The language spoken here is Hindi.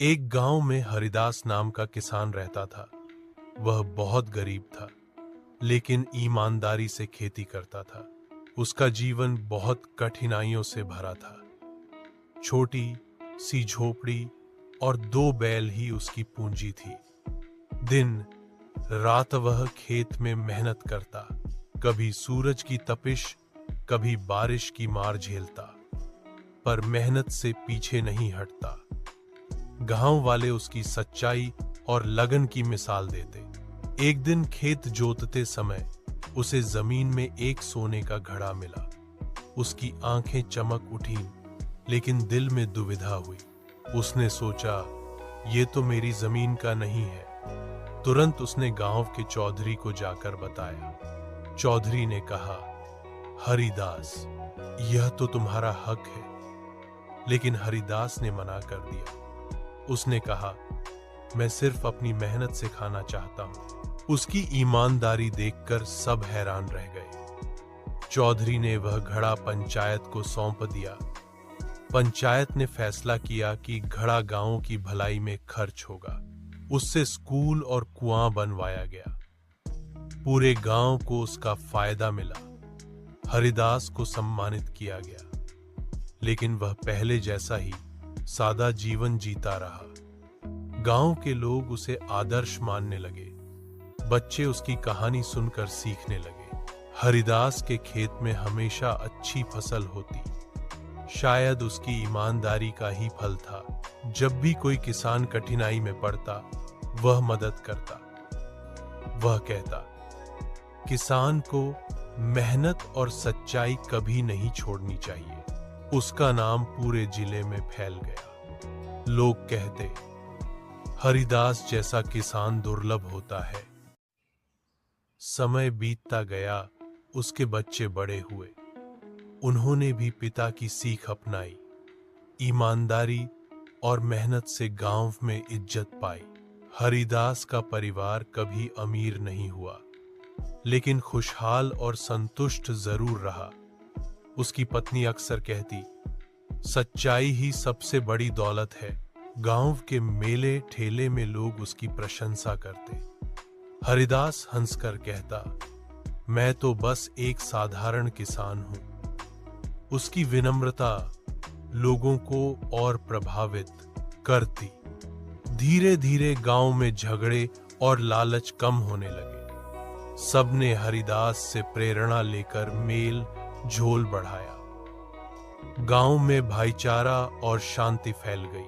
एक गांव में हरिदास नाम का किसान रहता था। वह बहुत गरीब था, लेकिन ईमानदारी से खेती करता था। उसका जीवन बहुत कठिनाइयों से भरा था। छोटी सी झोपड़ी और 2 बैल ही उसकी पूंजी थी। दिन रात वह खेत में मेहनत करता, कभी सूरज की तपिश, कभी बारिश की मार झेलता, पर मेहनत से पीछे नहीं हटता। गांव वाले उसकी सच्चाई और लगन की मिसाल देते। एक दिन खेत जोतते समय उसे जमीन में एक सोने का घड़ा मिला। उसकी आंखें चमक उठी, लेकिन दिल में दुविधा हुई। उसने सोचा, ये तो मेरी जमीन का नहीं है। तुरंत उसने गांव के चौधरी को जाकर बताया। चौधरी ने कहा, हरिदास, यह तो तुम्हारा हक है। लेकिन हरिदास ने मना कर दिया। उसने कहा, मैं सिर्फ अपनी मेहनत से खाना चाहता हूं। उसकी ईमानदारी देखकर सब हैरान रह गए। चौधरी ने वह घड़ा पंचायत को सौंप दिया। पंचायत ने फैसला किया कि घड़ा गांव की भलाई में खर्च होगा। उससे स्कूल और कुआं बनवाया गया। पूरे गांव को उसका फायदा मिला। हरिदास को सम्मानित किया गया, लेकिन वह पहले जैसा ही सादा जीवन जीता रहा। गांव के लोग उसे आदर्श मानने लगे। बच्चे उसकी कहानी सुनकर सीखने लगे। हरिदास के खेत में हमेशा अच्छी फसल होती। शायद उसकी ईमानदारी का ही फल था। जब भी कोई किसान कठिनाई में पड़ता, वह मदद करता। वह कहता, किसान को मेहनत और सच्चाई कभी नहीं छोड़नी चाहिए। उसका नाम पूरे जिले में फैल गया। लोग कहते, हरिदास जैसा किसान दुर्लभ होता है। समय बीतता गया, उसके बच्चे बड़े हुए। उन्होंने भी पिता की सीख अपनाई। ईमानदारी और मेहनत से गांव में इज्जत पाई। हरिदास का परिवार कभी अमीर नहीं हुआ, लेकिन खुशहाल और संतुष्ट जरूर रहा। उसकी पत्नी अक्सर कहती, सच्चाई ही सबसे बड़ी दौलत है। गांव के मेले ठेले में लोग उसकी प्रशंसा करते। हरिदास हंसकर कहता, मैं तो बस एक साधारण किसान हूं। उसकी विनम्रता लोगों को और प्रभावित करती। धीरे धीरे गांव में झगड़े और लालच कम होने लगे। सबने हरिदास से प्रेरणा लेकर मेल झोल बढ़ाया। गांव में भाईचारा और शांति फैल गई।